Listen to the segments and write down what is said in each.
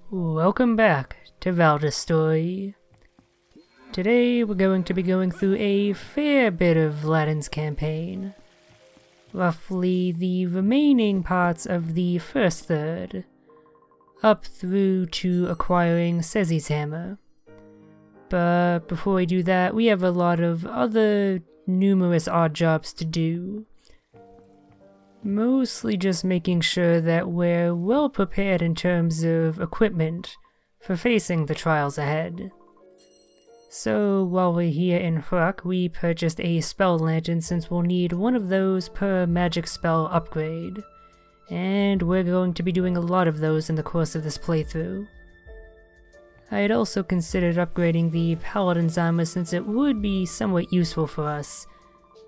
Welcome back to Valdis Story. Today we're going to be going through a fair bit of Vladyn's campaign. Roughly the remaining parts of the first third, up through to acquiring Sezzy's hammer. But before we do that, we have a lot of other numerous odd jobs to do. Mostly just making sure that we're well prepared in terms of equipment for facing the trials ahead. So while we're here in Hruk, we purchased a spell lantern since we'll need one of those per magic spell upgrade. And we're going to be doing a lot of those in the course of this playthrough. I had also considered upgrading the paladin's armor since it would be somewhat useful for us.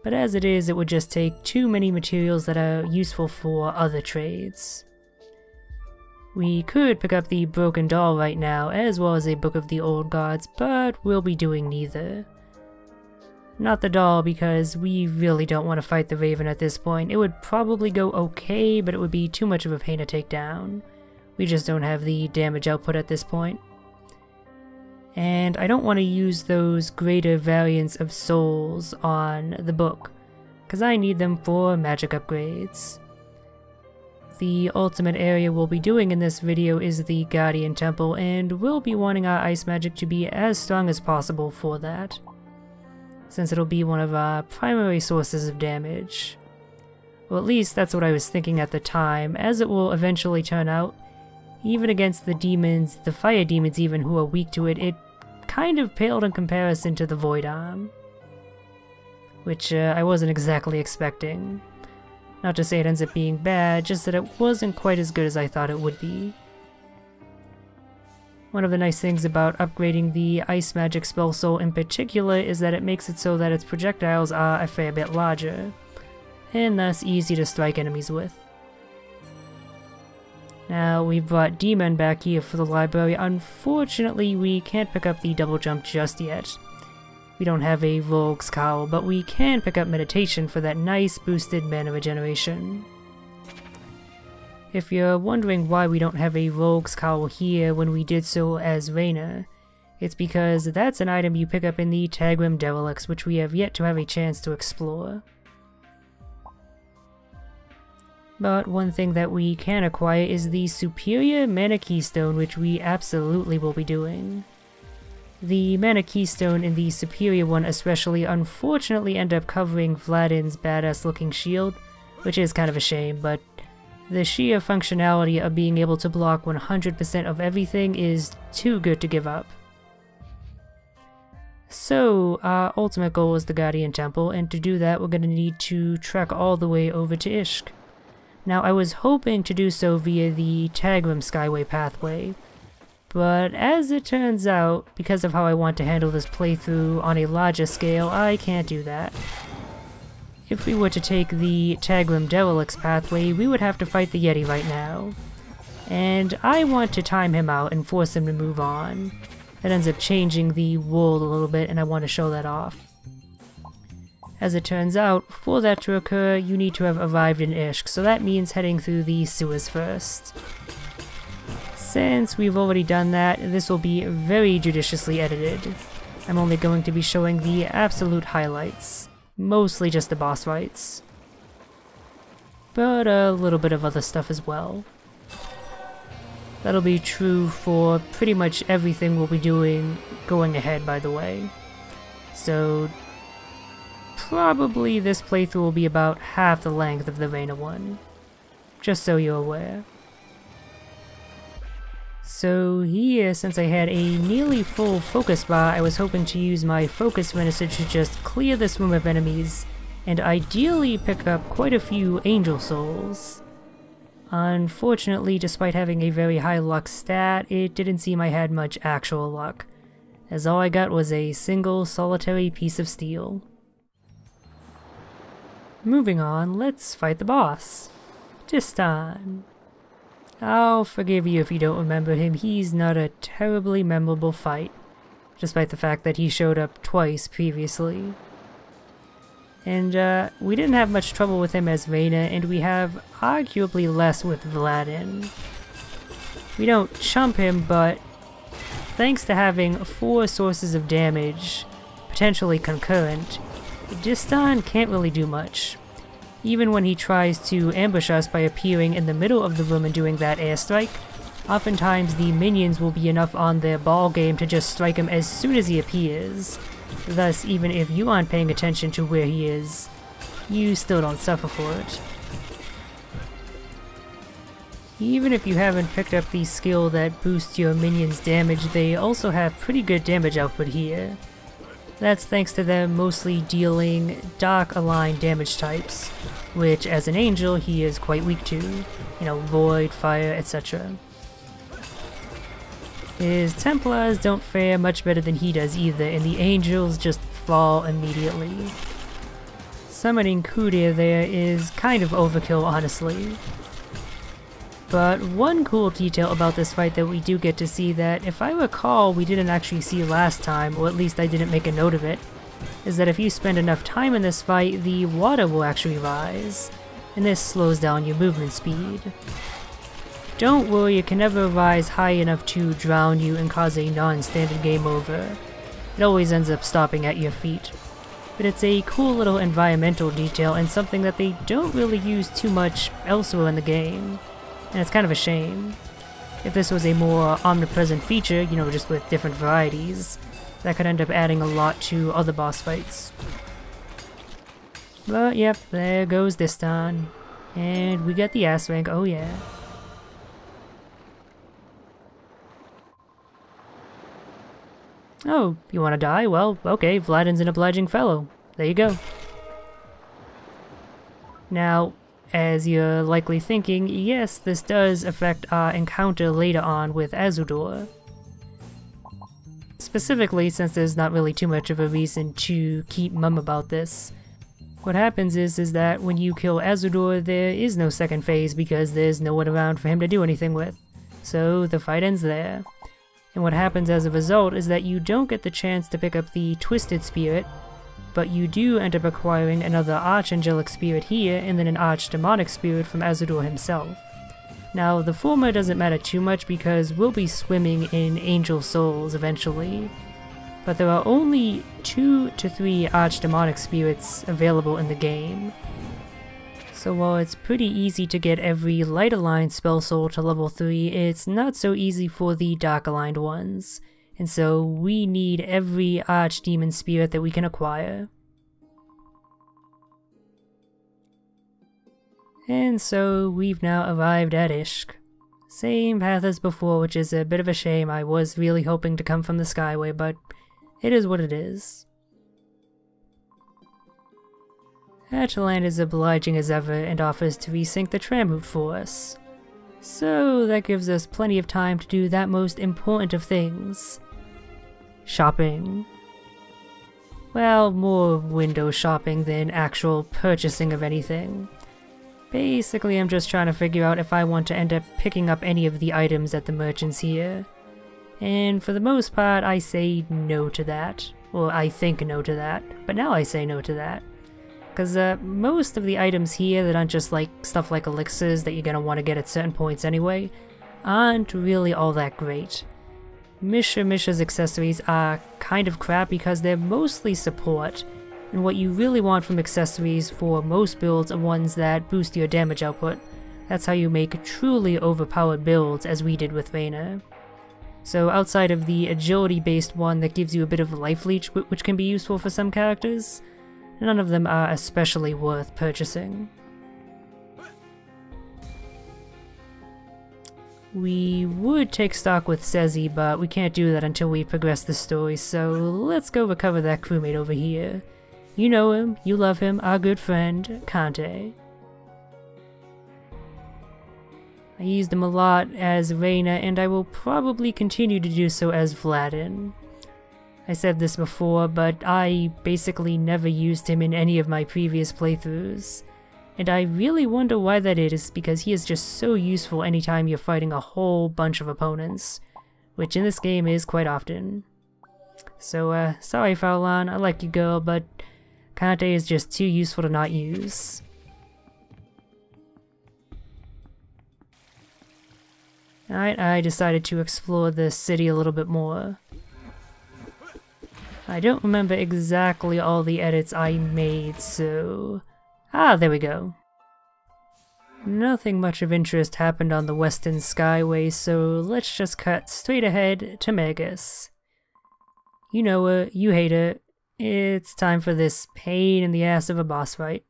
But as it is, it would just take too many materials that are useful for other trades. We could pick up the Broken Doll right now, as well as a Book of the Old Gods, but we'll be doing neither. Not the doll, because we really don't want to fight the Raven at this point. It would probably go okay, but it would be too much of a pain to take down. We just don't have the damage output at this point. And I don't want to use those greater variants of souls on the book, because I need them for magic upgrades. The ultimate area we'll be doing in this video is the Guardian Temple, and we'll be wanting our ice magic to be as strong as possible for that, since it'll be one of our primary sources of damage. Well, at least that's what I was thinking at the time, as it will eventually turn out. Even against the demons, the fire demons even, who are weak to it, it kind of paled in comparison to the Void Arm, which I wasn't exactly expecting. Not to say it ends up being bad, just that it wasn't quite as good as I thought it would be. One of the nice things about upgrading the Ice Magic Spell Soul in particular is that it makes it so that its projectiles are a fair bit larger, and thus easy to strike enemies with. Now, we've brought D-Men back here for the library. Unfortunately, we can't pick up the double jump just yet. We don't have a Rogue's Cowl, but we can pick up Meditation for that nice boosted mana regeneration. If you're wondering why we don't have a Rogue's Cowl here when we did so as Reyna, it's because that's an item you pick up in the Tagrim Derelicts, which we have yet to have a chance to explore. But one thing that we can acquire is the Superior Mana Keystone, which we absolutely will be doing. The Mana Keystone in the Superior one especially unfortunately end up covering Vladyn's badass looking shield, which is kind of a shame, but the sheer functionality of being able to block 100% of everything is too good to give up. So, our ultimate goal is the Guardian Temple, and to do that we're going to need to trek all the way over to Ishk. Now, I was hoping to do so via the Tagrim Skyway pathway, but as it turns out, because of how I want to handle this playthrough on a larger scale, I can't do that. If we were to take the Tagrim Derelicts pathway, we would have to fight the Yeti right now, and I want to time him out and force him to move on. That ends up changing the world a little bit, and I want to show that off. As it turns out, for that to occur, you need to have arrived in Ishk, so that means heading through the sewers first. Since we've already done that, this will be very judiciously edited. I'm only going to be showing the absolute highlights, mostly just the boss fights, but a little bit of other stuff as well. That'll be true for pretty much everything we'll be doing going ahead, by the way. So probably this playthrough will be about half the length of the Reyna one, just so you're aware. So here, since I had a nearly full focus bar, I was hoping to use my focus renaissance to just clear this room of enemies, and ideally pick up quite a few angel souls. Unfortunately, despite having a very high luck stat, it didn't seem I had much actual luck, as all I got was a single solitary piece of steel. Moving on, let's fight the boss. Tistan. I'll forgive you if you don't remember him, he's not a terribly memorable fight, despite the fact that he showed up twice previously. And we didn't have much trouble with him as Reyna, and we have arguably less with Vladyn. We don't chump him, but thanks to having 4 sources of damage, potentially concurrent, Distan can't really do much. Even when he tries to ambush us by appearing in the middle of the room and doing that airstrike, oftentimes the minions will be enough on their ball game to just strike him as soon as he appears. Thus, even if you aren't paying attention to where he is, you still don't suffer for it. Even if you haven't picked up the skill that boosts your minions' damage, they also have pretty good damage output here. That's thanks to them mostly dealing dark aligned damage types, which as an angel he is quite weak to, you know, void, fire, etc. His Templars don't fare much better than he does either, and the angels just fall immediately. Summoning Kudir there is kind of overkill, honestly. But one cool detail about this fight that we do get to see that, if I recall, we didn't actually see last time, or at least I didn't make a note of it, is that if you spend enough time in this fight, the water will actually rise, and this slows down your movement speed. Don't worry, it can never rise high enough to drown you and cause a non-standard game over. It always ends up stopping at your feet. But it's a cool little environmental detail and something that they don't really use too much elsewhere in the game. And it's kind of a shame. If this was a more omnipresent feature, you know, just with different varieties, that could end up adding a lot to other boss fights. But yep, there goes Distan. And we get the ass rank, oh yeah. Oh, you wanna die? Well, okay, Vladyn's an obliging fellow. There you go. Now, as you're likely thinking, yes, this does affect our encounter later on with Azudor. Specifically, since there's not really too much of a reason to keep mum about this. What happens is that when you kill Azudor, there is no second phase because there's no one around for him to do anything with. So the fight ends there. And what happens as a result is that you don't get the chance to pick up the Twisted Spirit, but you do end up acquiring another Archangelic Spirit here, and then an Archdemonic Spirit from Azudor himself. Now, the former doesn't matter too much because we'll be swimming in Angel Souls eventually, but there are only 2 to 3 Archdemonic Spirits available in the game. So while it's pretty easy to get every Light Aligned Spell Soul to level 3, it's not so easy for the Dark Aligned ones. And so we need every Archdemon Spirit that we can acquire. And so we've now arrived at Ishk. Same path as before, which is a bit of a shame. I was really hoping to come from the Skyway, but it is what it is. Atalant is obliging as ever and offers to resync the tram route for us. So that gives us plenty of time to do that most important of things. Shopping. Well, more window shopping than actual purchasing of anything. Basically, I'm just trying to figure out if I want to end up picking up any of the items at the merchants here. And for the most part, I say no to that. Or I think no to that, but now I say no to that. Because most of the items here that aren't just like stuff like elixirs that you're going to want to get at certain points anyway, aren't really all that great. Misha's accessories are kind of crap because they're mostly support, and what you really want from accessories for most builds are ones that boost your damage output. That's how you make truly overpowered builds, as we did with Vayner. So outside of the agility based one that gives you a bit of life leech, which can be useful for some characters, none of them are especially worth purchasing. We would take stock with Sezi, but we can't do that until we progress the story, so let's go recover that crewmate over here. You know him, you love him, our good friend, Kante. I used him a lot as Reyna, and I will probably continue to do so as Vladyn. I said this before, but I basically never used him in any of my previous playthroughs. And I really wonder why that is, because he is just so useful anytime you're fighting a whole bunch of opponents, which in this game is quite often. So, sorry Faulan, I like you girl, but Kante is just too useful to not use. Alright, I decided to explore the city a little bit more. I don't remember exactly all the edits I made, so... Ah, there we go. Nothing much of interest happened on the Western Skyway, so let's just cut straight ahead to Megasis. You know her, you hate her, it's time for this pain in the ass of a boss fight.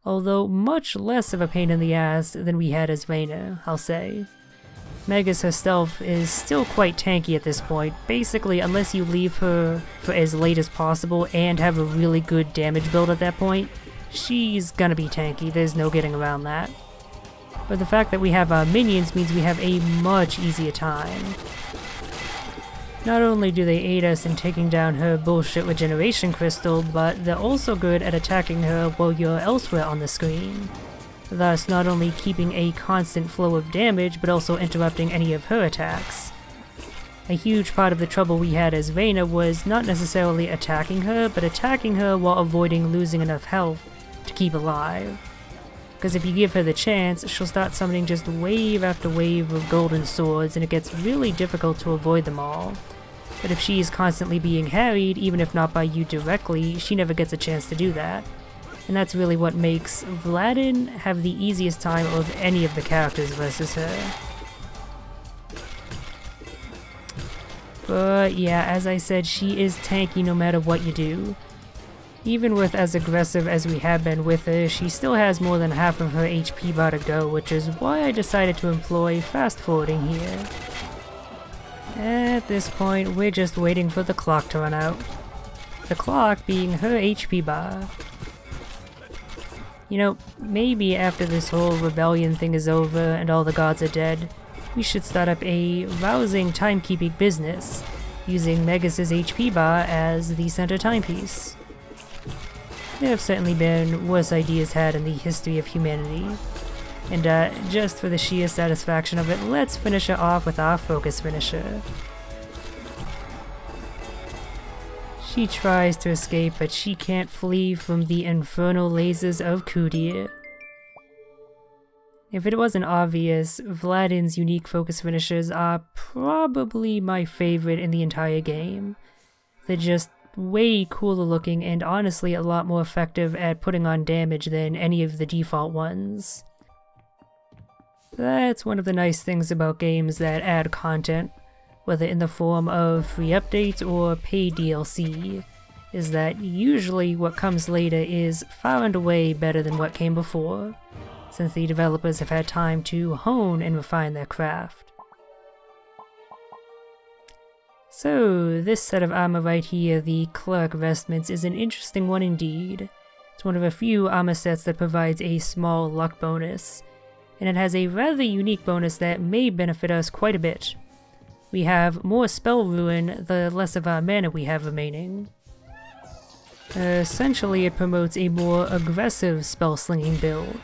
Although much less of a pain in the ass than we had as Vayner, I'll say. Megasis herself is still quite tanky at this point, basically unless you leave her for as late as possible and have a really good damage build at that point. She's gonna be tanky, there's no getting around that. But the fact that we have our minions means we have a much easier time. Not only do they aid us in taking down her bullshit regeneration crystal, but they're also good at attacking her while you're elsewhere on the screen. Thus not only keeping a constant flow of damage, but also interrupting any of her attacks. A huge part of the trouble we had as Vayner was not necessarily attacking her, but attacking her while avoiding losing enough health to keep alive. Because if you give her the chance, she'll start summoning just wave after wave of golden swords, and it gets really difficult to avoid them all. But if she's constantly being harried, even if not by you directly, she never gets a chance to do that. And that's really what makes Vladyn have the easiest time of any of the characters versus her. But yeah, as I said, she is tanky no matter what you do. Even with as aggressive as we have been with her, she still has more than half of her HP bar to go, which is why I decided to employ fast forwarding here. At this point, we're just waiting for the clock to run out. The clock being her HP bar. You know, maybe after this whole rebellion thing is over and all the gods are dead, we should start up a rousing timekeeping business, using Megasis' HP bar as the center timepiece. There have certainly been worse ideas had in the history of humanity. And just for the sheer satisfaction of it, let's finish her off with our focus finisher. She tries to escape, but she can't flee from the infernal lasers of Kudir. If it wasn't obvious, Vladyn's unique focus finishers are probably my favorite in the entire game. They're just way cooler looking and honestly a lot more effective at putting on damage than any of the default ones. That's one of the nice things about games that add content, whether in the form of free updates or paid DLC, is that usually what comes later is far and away better than what came before, since the developers have had time to hone and refine their craft. So, this set of armor right here, the Clerk Vestments, is an interesting one indeed. It's one of a few armor sets that provides a small luck bonus, and it has a rather unique bonus that may benefit us quite a bit. We have more spell ruin the less of our mana we have remaining. Essentially, it promotes a more aggressive spell slinging build,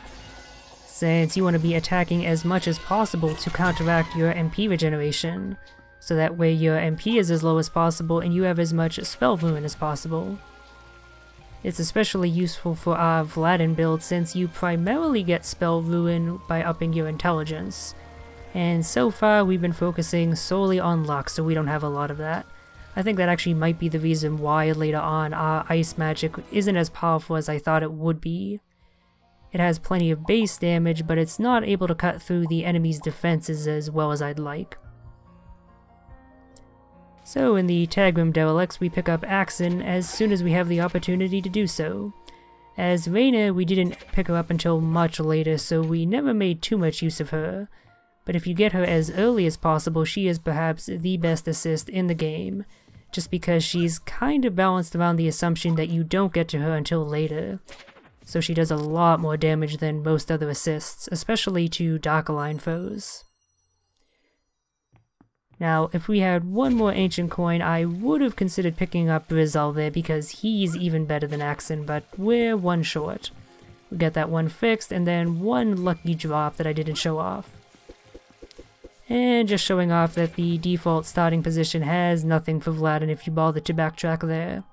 since you want to be attacking as much as possible to counteract your MP regeneration, so that way your MP is as low as possible and you have as much spell ruin as possible. It's especially useful for our Vladyn build since you primarily get spell ruin by upping your intelligence, and so far we've been focusing solely on luck, so we don't have a lot of that. I think that actually might be the reason why later on our ice magic isn't as powerful as I thought it would be. It has plenty of base damage, but it's not able to cut through the enemy's defenses as well as I'd like. So in the Tagrim Derelicts we pick up Axon as soon as we have the opportunity to do so. As Vayner we didn't pick her up until much later, so we never made too much use of her. But if you get her as early as possible, she is perhaps the best assist in the game, just because she's kind of balanced around the assumption that you don't get to her until later. So she does a lot more damage than most other assists, especially to Dark Align foes. Now, if we had one more ancient coin, I would have considered picking up Abyssal there because he's even better than Axon, but we're one short. We got that one fixed, and then one lucky drop that I didn't show off. And just showing off that the default starting position has nothing for Vladyn if you bother to backtrack there.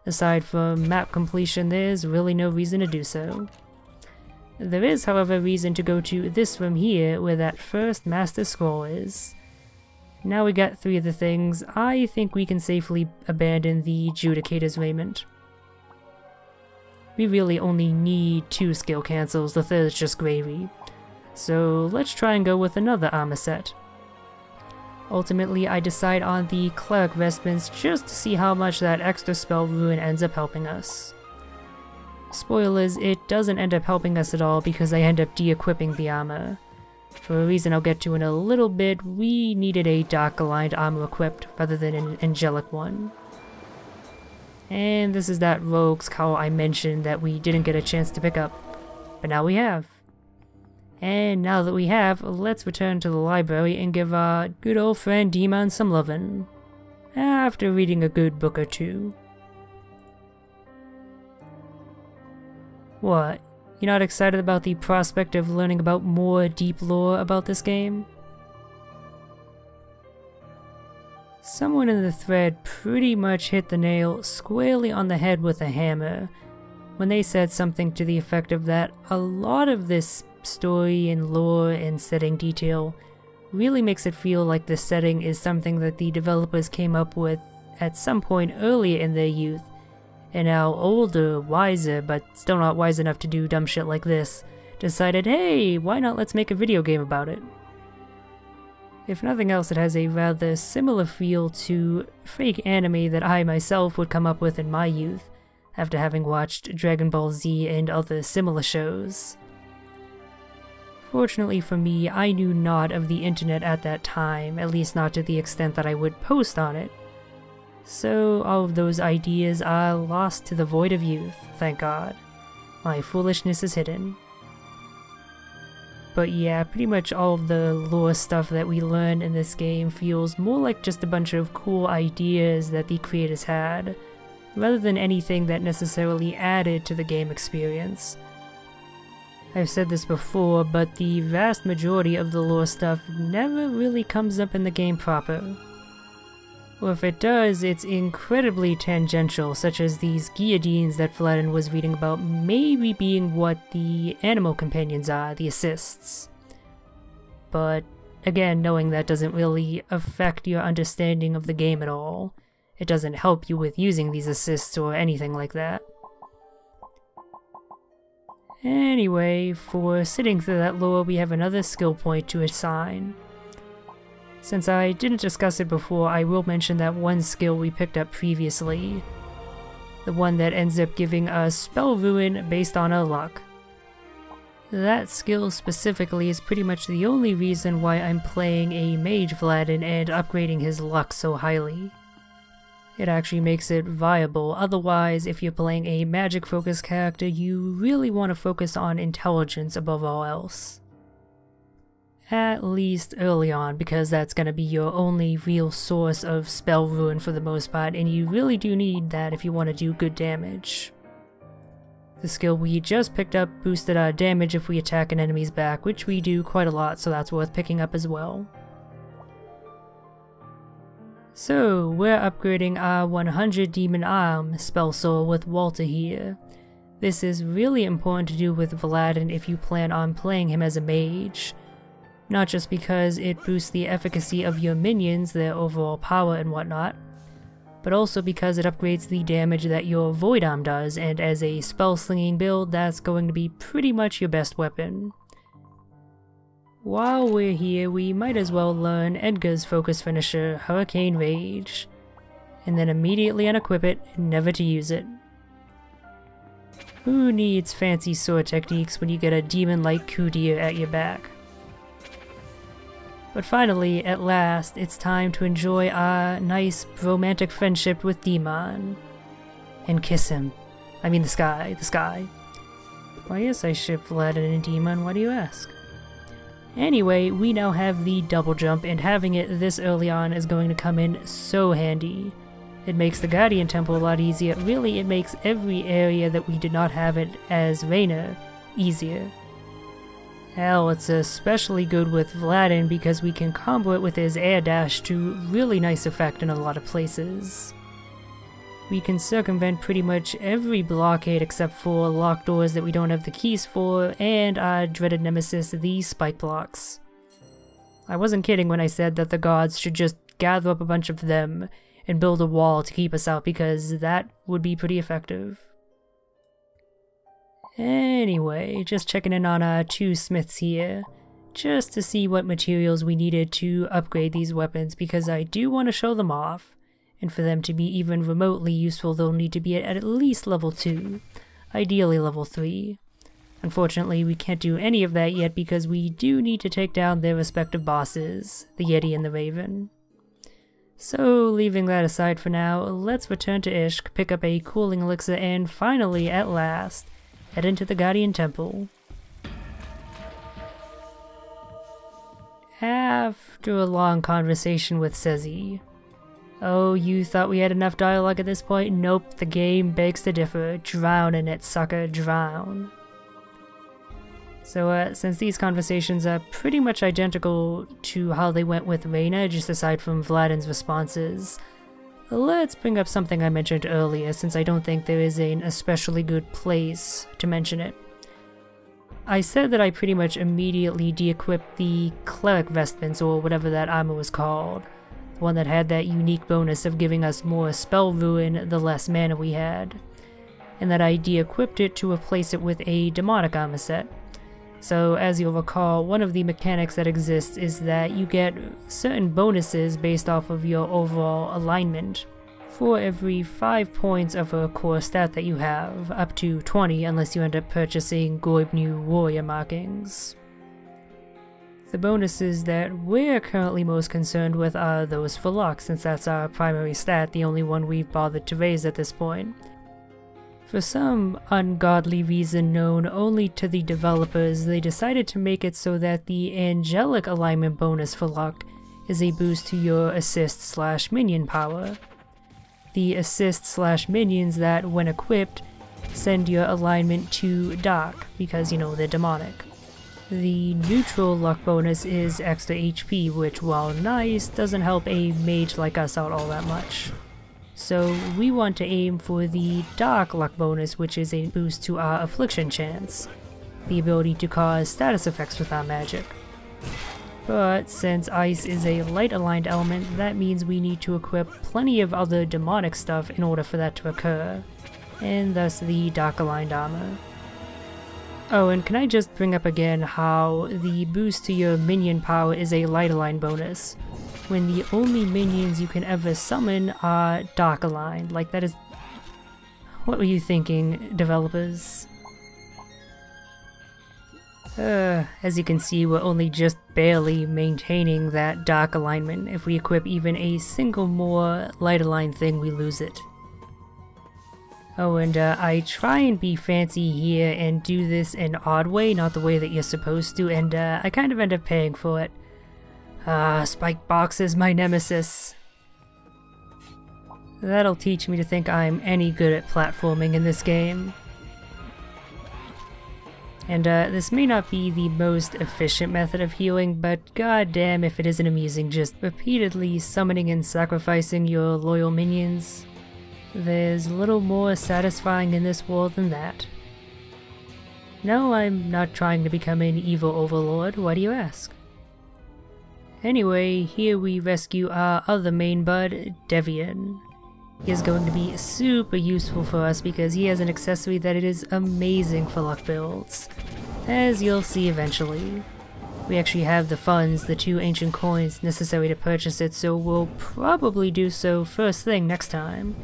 Aside from map completion, there's really no reason to do so. There is, however, reason to go to this room here where that first Master Scroll is. Now we got 3 of the things, I think we can safely abandon the Judicator's raiment. We really only need 2 skill cancels, the third is just gravy. So let's try and go with another armor set. Ultimately, I decide on the Cleric vestments just to see how much that extra spell ruin ends up helping us. Spoilers, it doesn't end up helping us at all because I end up de-equipping the armor. For a reason I'll get to in a little bit, we needed a dark aligned armor equipped rather than an angelic one. And this is that rogue's cowl I mentioned that we didn't get a chance to pick up, but now we have. And now that we have, let's return to the library and give our good old friend Demon some lovin', after reading a good book or 2. What? You're not excited about the prospect of learning about more deep lore about this game? Someone in the thread pretty much hit the nail squarely on the head with a hammer when they said something to the effect of that a lot of this story and lore and setting detail really makes it feel like the setting is something that the developers came up with at some point earlier in their youth, and now older, wiser, but still not wise enough to do dumb shit like this, decided, hey, why not let's make a video game about it? If nothing else, it has a rather similar feel to fake anime that I myself would come up with in my youth, after having watched Dragon Ball Z and other similar shows. Fortunately for me, I knew not of the internet at that time, at least not to the extent that I would post on it. So all of those ideas are lost to the void of youth, thank God. My foolishness is hidden. But yeah, pretty much all of the lore stuff that we learn in this game feels more like just a bunch of cool ideas that the creators had, rather than anything that necessarily added to the game experience. I've said this before, but the vast majority of the lore stuff never really comes up in the game proper. Or if it does, it's incredibly tangential, such as these guillotines that Vladyn was reading about maybe being what the animal companions are, the assists. But again, knowing that doesn't really affect your understanding of the game at all. It doesn't help you with using these assists or anything like that. Anyway, for sitting through that lore, we have another skill point to assign. Since I didn't discuss it before, I will mention that one skill we picked up previously. The one that ends up giving us spell ruin based on our luck. That skill specifically is pretty much the only reason why I'm playing a mage Vladyn and upgrading his luck so highly. It actually makes it viable, otherwise if you're playing a magic focused character you really want to focus on intelligence above all else. At least early on, because that's going to be your only real source of spell ruin for the most part, and you really do need that if you want to do good damage. The skill we just picked up boosted our damage if we attack an enemy's back, which we do quite a lot, so that's worth picking up as well. So, we're upgrading our 100 Demon Arm spell soul with Walter here. This is really important to do with Vladyn if you plan on playing him as a mage. Not just because it boosts the efficacy of your minions, their overall power and whatnot, but also because it upgrades the damage that your Void Arm does, and as a spell slinging build, that's going to be pretty much your best weapon. While we're here, we might as well learn Edgar's focus finisher, Hurricane Rage, and then immediately unequip it, never to use it. Who needs fancy sword techniques when you get a demon-like Kudir at your back? But finally, at last, it's time to enjoy our nice romantic friendship with Demon. And kiss him. I mean the sky. Why yes, I ship Vladyn and Demon, why do you ask? Anyway, we now have the double jump, and having it this early on is going to come in so handy. It makes the Guardian Temple a lot easier. Really, it makes every area that we did not have it as Rainer easier. Hell, it's especially good with Vladyn because we can combo it with his air dash to really nice effect in a lot of places. we can circumvent pretty much every blockade except for locked doors that we don't have the keys for, and our dreaded nemesis, the spike blocks. I wasn't kidding when I said that the gods should just gather up a bunch of them and build a wall to keep us out, because that would be pretty effective. Anyway, just checking in on our 2 smiths here, just to see what materials we needed to upgrade these weapons, because I do want to show them off, and for them to be even remotely useful they'll need to be at least level 2, ideally level 3. Unfortunately, we can't do any of that yet because we do need to take down their respective bosses, the Yeti and the Raven. So, leaving that aside for now, let's return to Ishk, pick up a cooling elixir, and finally, at last, head into the Guardian Temple. After a long conversation with Sezi. Oh, you thought we had enough dialogue at this point? Nope, the game begs to differ. Drown in it, sucker, drown. So, since these conversations are pretty much identical to how they went with Reyna, just aside from Vladyn's responses, let's bring up something I mentioned earlier, since I don't think there is an especially good place to mention it. I said that I pretty much immediately de-equipped the cleric vestments, or whatever that armor was called, the one that had that unique bonus of giving us more spell ruin the less mana we had, and that I de-equipped it to replace it with a demonic armor set. So, as you'll recall, one of the mechanics that exists is that you get certain bonuses based off of your overall alignment for every 5 points of a core stat that you have, up to 20 unless you end up purchasing Goibnu warrior markings. The bonuses that we're currently most concerned with are those for luck, since that's our primary stat, the only one we've bothered to raise at this point. For some ungodly reason known only to the developers, they decided to make it so that the angelic alignment bonus for luck is a boost to your assist/minion power. The assist/minions that, when equipped, send your alignment to dark, because, you know, they're demonic. The neutral luck bonus is extra HP, which, while nice, doesn't help a mage like us out all that much. So we want to aim for the dark luck bonus, which is a boost to our affliction chance, the ability to cause status effects with our magic. But since ice is a light aligned element, that means we need to equip plenty of other demonic stuff in order for that to occur, and thus the dark aligned armor. Oh, and can I just bring up again how the boost to your minion power is a light aligned bonus, when the only minions you can ever summon are dark aligned. Like, that is... What were you thinking, developers? As you can see, we're only just barely maintaining that dark alignment. If we equip even a single more light aligned thing, we lose it. Oh, and I try and be fancy here and do this an odd way, not the way that you're supposed to, and I kind of end up paying for it. Spike Box is my nemesis. That'll teach me to think I'm any good at platforming in this game. And this may not be the most efficient method of healing, but goddamn if it isn't amusing just repeatedly summoning and sacrificing your loyal minions. There's little more satisfying in this world than that. No, I'm not trying to become an evil overlord, why do you ask? Anyway, here we rescue our other main bud, Devian. He is going to be super useful for us because he has an accessory that it is amazing for luck builds, as you'll see eventually. We actually have the funds, the 2 ancient coins necessary to purchase it, so we'll probably do so first thing next time.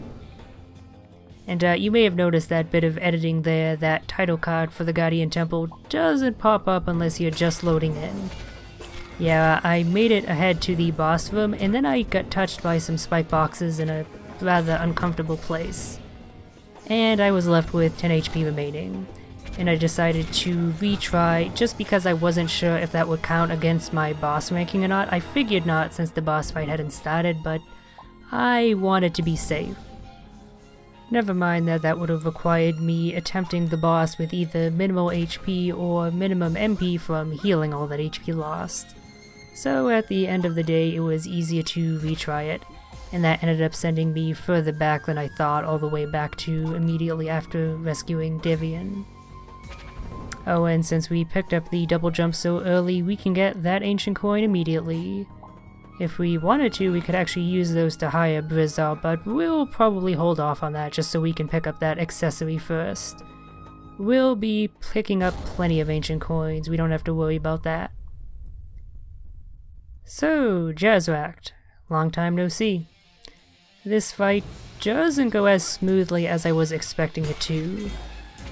And you may have noticed that bit of editing there, that title card for the Guardian Temple doesn't pop up unless you're just loading in. Yeah, I made it ahead to the boss room, and then I got touched by some spike boxes in a rather uncomfortable place. And I was left with 10 HP remaining, and I decided to retry just because I wasn't sure if that would count against my boss ranking or not. I figured not since the boss fight hadn't started, but I wanted to be safe. Never mind that would have required me attempting the boss with either minimal HP or minimum MP from healing all that HP lost. So at the end of the day, it was easier to retry it, and that ended up sending me further back than I thought, all the way back to immediately after rescuing Divian. Oh, and since we picked up the double jump so early, we can get that ancient coin immediately. If we wanted to, we could actually use those to hire Brizzle, but we'll probably hold off on that just so we can pick up that accessory first. We'll be picking up plenty of ancient coins, we don't have to worry about that. So, Jazzract, long time no see. This fight doesn't go as smoothly as I was expecting it to.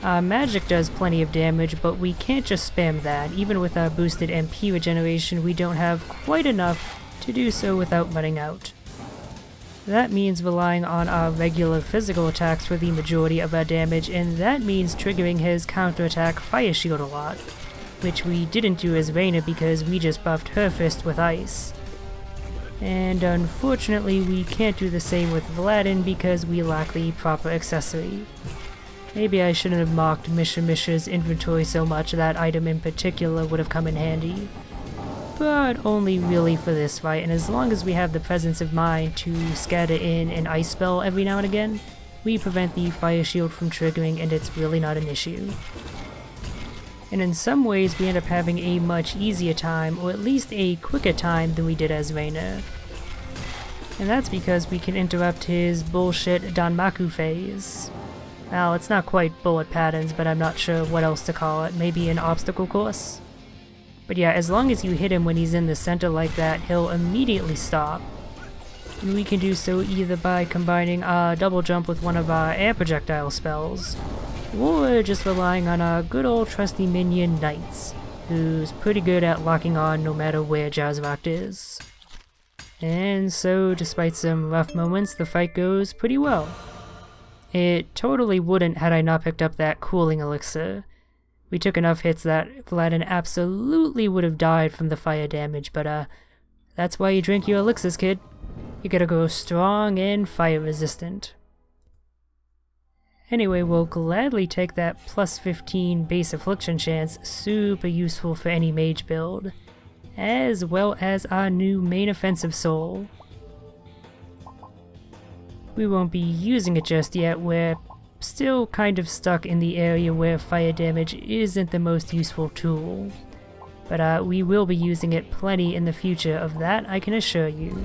Magic does plenty of damage, but we can't just spam that. Even with our boosted MP regeneration, we don't have quite enough to do so without running out. That means relying on our regular physical attacks for the majority of our damage, and that means triggering his counterattack Fire Shield a lot, which we didn't do as Reyna because we just buffed her fist with ice. And unfortunately we can't do the same with Vladyn because we lack the proper accessory. Maybe I shouldn't have mocked Misha's inventory so much, that item in particular would have come in handy. But only really for this fight, and as long as we have the presence of mind to scatter in an ice spell every now and again, we prevent the Fire Shield from triggering and it's really not an issue. And in some ways we end up having a much easier time, or at least a quicker time than we did as Reyna. And that's because we can interrupt his bullshit Danmaku phase. Well, it's not quite bullet patterns, but I'm not sure what else to call it, maybe an obstacle course? But yeah, as long as you hit him when he's in the center like that, he'll immediately stop. And we can do so either by combining our double jump with one of our air projectile spells, or just relying on our good old trusty minion Knights, who's pretty good at locking on no matter where Jazzract is. And so, despite some rough moments, the fight goes pretty well. It totally wouldn't had I not picked up that cooling elixir. We took enough hits that Vladyn absolutely would have died from the fire damage, but that's why you drink your elixirs, kid. You gotta go strong and fire resistant. Anyway, we'll gladly take that plus 15 base affliction chance, super useful for any mage build, as well as our new main offensive soul. We won't be using it just yet, we're still kind of stuck in the area where fire damage isn't the most useful tool. But we will be using it plenty in the future, of that I can assure you.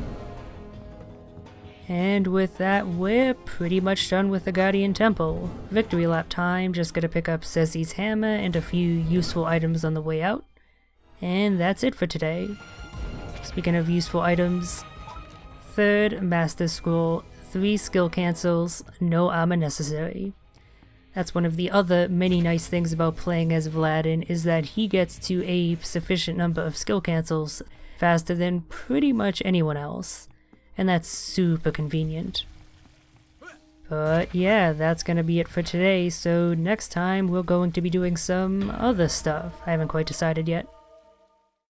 And with that, we're pretty much done with the Guardian Temple. Victory lap time, just gotta pick up Sezzy's hammer and a few useful items on the way out. And that's it for today. Speaking of useful items, 3rd Master Scroll, 3 skill cancels, no armor necessary. That's one of the other many nice things about playing as Vladyn, is that he gets to a sufficient number of skill cancels faster than pretty much anyone else. And that's super convenient. But yeah, that's gonna be it for today, so next time we're going to be doing some other stuff. I haven't quite decided yet.